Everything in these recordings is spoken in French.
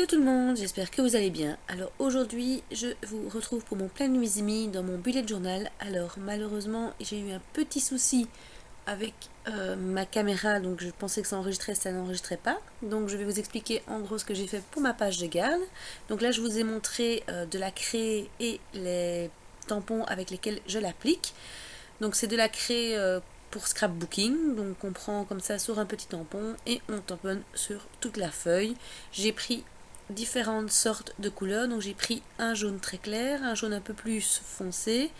Hello tout le monde, j'espère que vous allez bien. Alors aujourd'hui, je vous retrouve pour mon Plan with Me dans mon bullet journal. Alors malheureusement, j'ai eu un petit souci avec ma caméra, donc je pensais que ça enregistrait, ça n'enregistrait pas. Donc je vais vous expliquer en gros ce que j'ai fait pour ma page de garde. Donc là, je vous ai montré de la craie et les tampons avec lesquels je l'applique. Donc c'est de la craie pour scrapbooking, donc on prend comme ça sur un petit tampon et on tamponne sur toute la feuille. J'ai pris différentes sortes de couleurs, donc j'ai pris un jaune très clair, un jaune un peu plus foncé,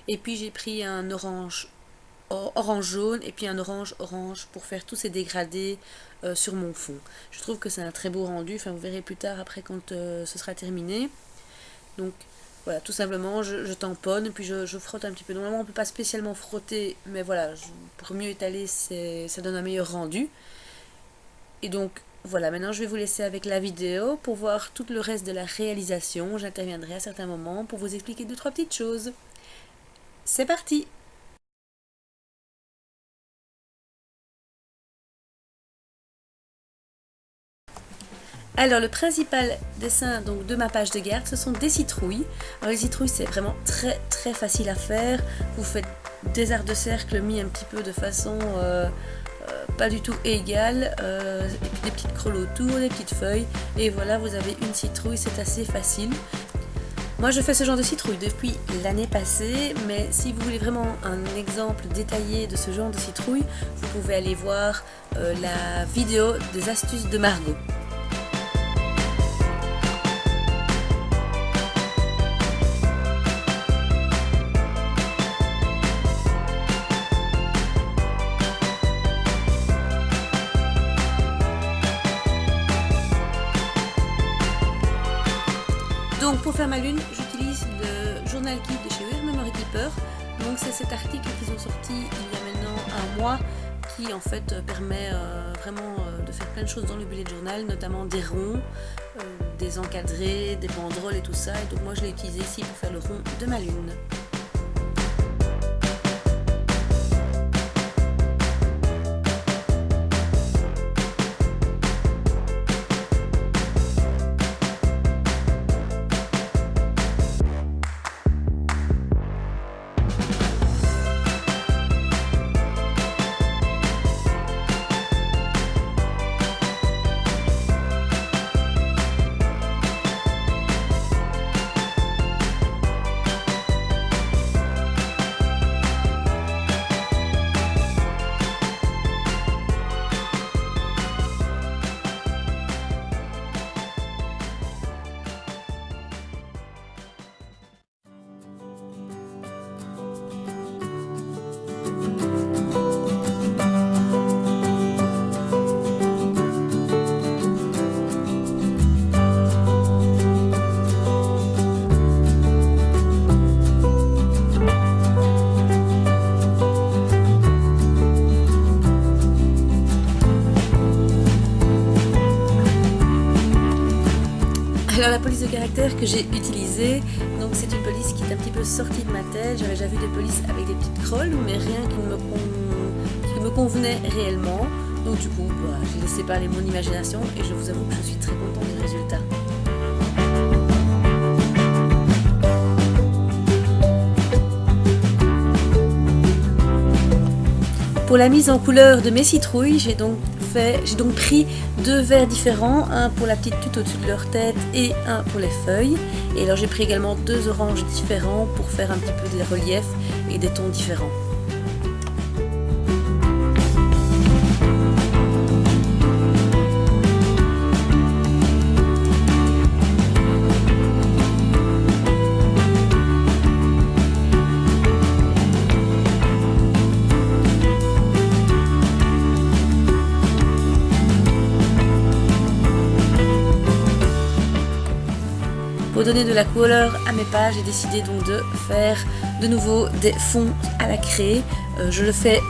et puis j'ai pris un orange jaune et puis un orange pour faire tous ces dégradés sur mon fond. Je trouve que c'est un très beau rendu, enfin vous verrez plus tard après quand ce sera terminé. Donc voilà, tout simplement je tamponne et puis je frotte un petit peu. Normalement on ne peut pas spécialement frotter, mais voilà, pour mieux étaler ça donne un meilleur rendu. Et donc voilà, maintenant je vais vous laisser avec la vidéo pour voir tout le reste de la réalisation. J'interviendrai à certains moments pour vous expliquer 2-3 petites choses. C'est parti! Alors le principal dessin donc, de ma page de garde, ce sont des citrouilles. Alors les citrouilles c'est vraiment très facile à faire. Vous faites des arcs de cercle mis un petit peu de façon pas du tout égale, et puis des petites crolles autour, des petites feuilles, et voilà vous avez une citrouille, c'est assez facile. Moi je fais ce genre de citrouille depuis l'année passée, mais si vous voulez vraiment un exemple détaillé de ce genre de citrouille, vous pouvez aller voir la vidéo des astuces de Margot. Donc pour faire ma lune, j'utilise le journal guide de chez Weird Memory Keeper. Donc c'est cet article qu'ils ont sorti il y a maintenant un mois qui en fait permet vraiment de faire plein de choses dans le bullet journal, notamment des ronds, des encadrés, des banderoles et tout ça. Et donc moi je l'ai utilisé ici pour faire le rond de ma lune. Alors la police de caractère que j'ai utilisée, donc c'est une police qui est un petit peu sortie de ma tête. J'avais déjà vu des polices avec des petites crolles, mais rien qui me convenait réellement. Donc du coup, j'ai laissé parler mon imagination et je vous avoue que je suis très contente du résultat. Pour la mise en couleur de mes citrouilles, j'ai donc pris 2 verres différents, un pour la petite tutte au-dessus de leur tête et un pour les feuilles. Et alors j'ai pris également 2 oranges différents pour faire un petit peu des reliefs et des tons différents. Pour donner de la couleur à mes pages, j'ai décidé donc de faire de nouveau des fonds à la craie. Je le fais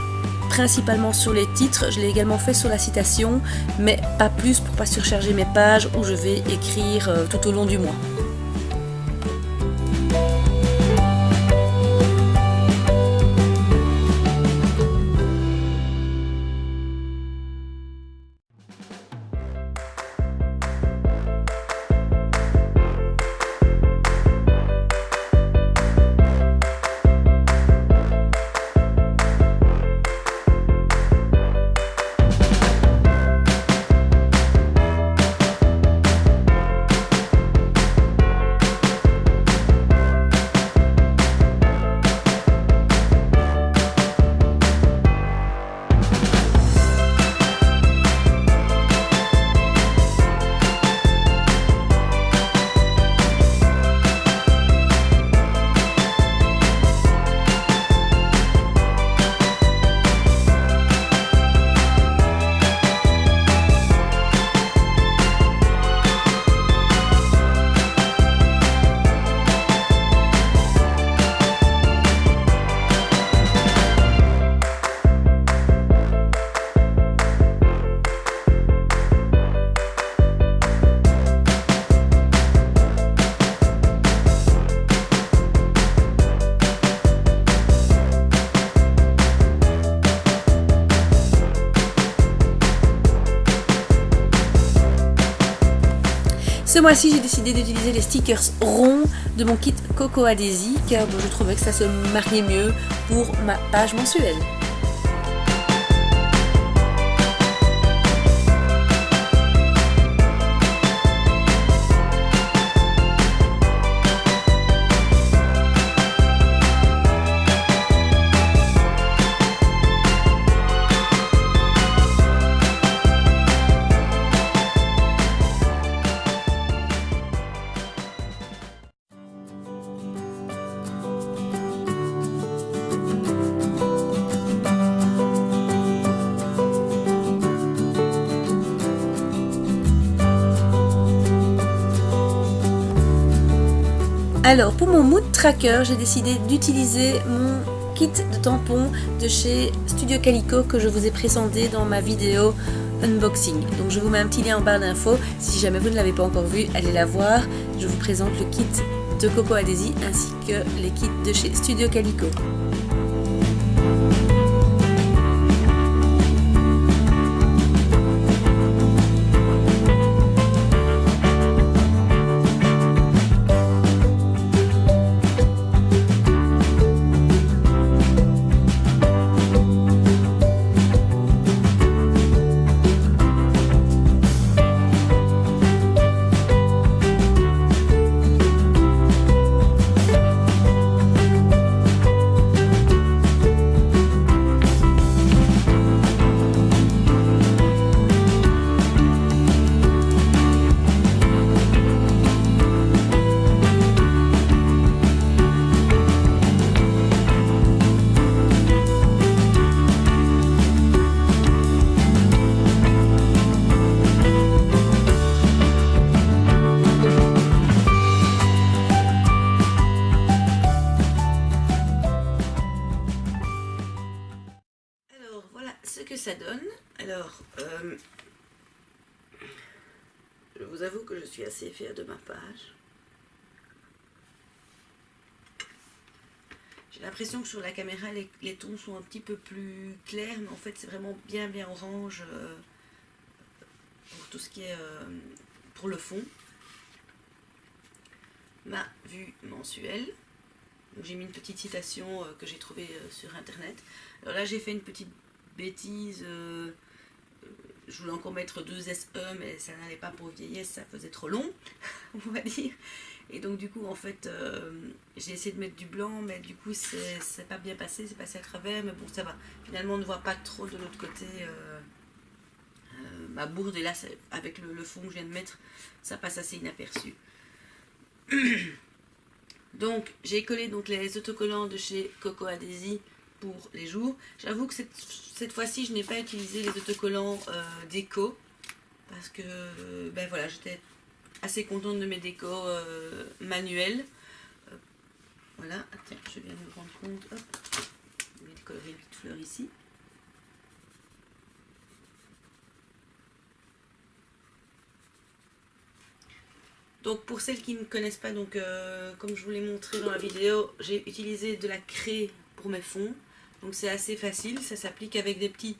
principalement sur les titres, je l'ai également fait sur la citation, mais pas plus pour pas surcharger mes pages où je vais écrire tout au long du mois. Ce mois-ci, j'ai décidé d'utiliser les stickers ronds de mon kit Cocoa Daisy car je trouvais que ça se mariait mieux pour ma page mensuelle. Alors pour mon mood tracker, j'ai décidé d'utiliser mon kit de tampons de chez Studio Calico que je vous ai présenté dans ma vidéo unboxing. Donc je vous mets un petit lien en barre d'infos, si jamais vous ne l'avez pas encore vu, allez la voir. Je vous présente le kit de Cocoa Daisy ainsi que les kits de chez Studio Calico. Ce que ça donne. Alors, je vous avoue que je suis assez fière de ma page. J'ai l'impression que sur la caméra, les tons sont un petit peu plus clairs, mais en fait, c'est vraiment bien orange pour tout ce qui est pour le fond. Ma vue mensuelle. J'ai mis une petite citation que j'ai trouvée sur internet. Alors là, j'ai fait une petite bêtise, je voulais encore mettre 2 SE mais ça n'allait pas pour vieillesse, ça faisait trop long on va dire, et donc du coup en fait j'ai essayé de mettre du blanc mais du coup c'est pas bien passé, c'est passé à travers, mais bon ça va, finalement on ne voit pas trop de l'autre côté ma bourde, et là avec le fond que je viens de mettre ça passe assez inaperçu. Donc j'ai collé donc les autocollants de chez Cocoa Daisy pour les jours. J'avoue que cette fois-ci je n'ai pas utilisé les autocollants déco parce que ben voilà, j'étais assez contente de mes décos manuels. Voilà, tiens, je viens de me rendre compte, hop, je vais colorer une petite fleur ici. Donc pour celles qui ne connaissent pas, donc comme je vous l'ai montré dans la vidéo, j'ai utilisé de la craie pour mes fonds. Donc c'est assez facile, ça s'applique avec des petits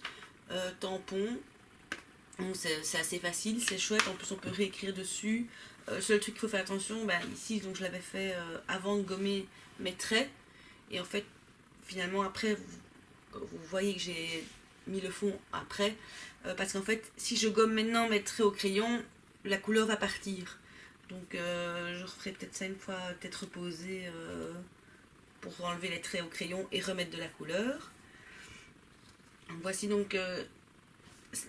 tampons. Donc c'est assez facile, c'est chouette, en plus on peut réécrire dessus. Seul truc qu'il faut faire attention, bah, ici donc je l'avais fait avant de gommer mes traits. Et en fait, finalement après, vous voyez que j'ai mis le fond après. Parce qu'en fait, si je gomme maintenant mes traits au crayon, la couleur va partir. Donc je referai peut-être ça une fois peut-être reposée pour enlever les traits au crayon et remettre de la couleur. Voici donc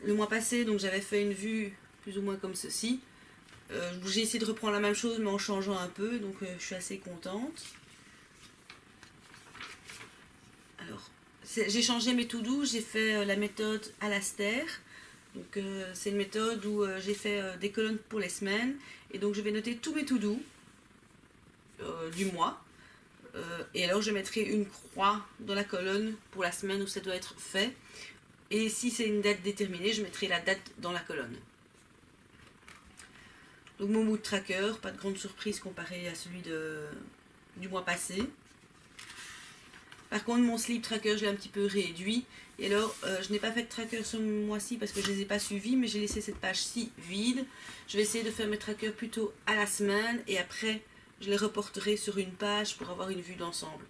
le mois passé, donc j'avais fait une vue plus ou moins comme ceci. J'ai essayé de reprendre la même chose mais en changeant un peu, donc je suis assez contente. Alors, j'ai changé mes to-do, j'ai fait la méthode Alastair. Donc c'est une méthode où j'ai fait des colonnes pour les semaines, et donc je vais noter tous mes to-do du mois. Et alors je mettrai une croix dans la colonne pour la semaine où ça doit être fait. Et si c'est une date déterminée, je mettrai la date dans la colonne. Donc mon mood tracker, pas de grande surprise comparé à celui du mois passé. Par contre, mon sleep tracker, je l'ai un petit peu réduit. Et alors, je n'ai pas fait de tracker ce mois-ci parce que je ne les ai pas suivis, mais j'ai laissé cette page-ci vide. Je vais essayer de faire mes trackers plutôt à la semaine et après, je les reporterai sur une page pour avoir une vue d'ensemble.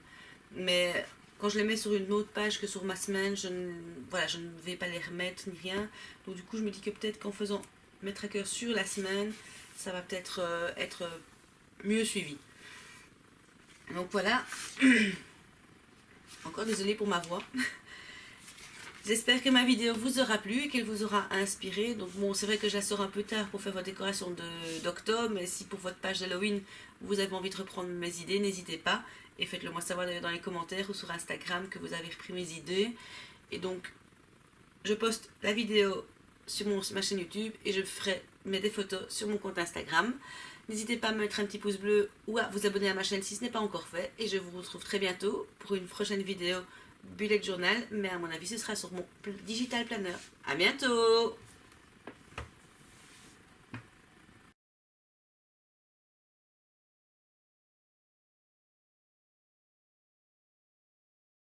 Mais quand je les mets sur une autre page que sur ma semaine, voilà, je ne vais pas les remettre ni rien. Donc du coup, je me dis que peut-être qu'en faisant mes trackers sur la semaine, ça va peut-être être mieux suivi. Donc voilà. Encore désolée pour ma voix. J'espère que ma vidéo vous aura plu et qu'elle vous aura inspiré. Donc bon, c'est vrai que je la sors un peu tard pour faire votre décoration d'octobre, mais si pour votre page d'Halloween, vous avez envie de reprendre mes idées, n'hésitez pas. Et faites-le moi savoir dans les commentaires ou sur Instagram que vous avez repris mes idées. Et donc, je poste la vidéo sur ma chaîne YouTube et je ferai des photos sur mon compte Instagram. N'hésitez pas à me mettre un petit pouce bleu ou à vous abonner à ma chaîne si ce n'est pas encore fait. Et je vous retrouve très bientôt pour une prochaine vidéo bullet journal. Mais à mon avis, ce sera sur mon digital planner. À bientôt!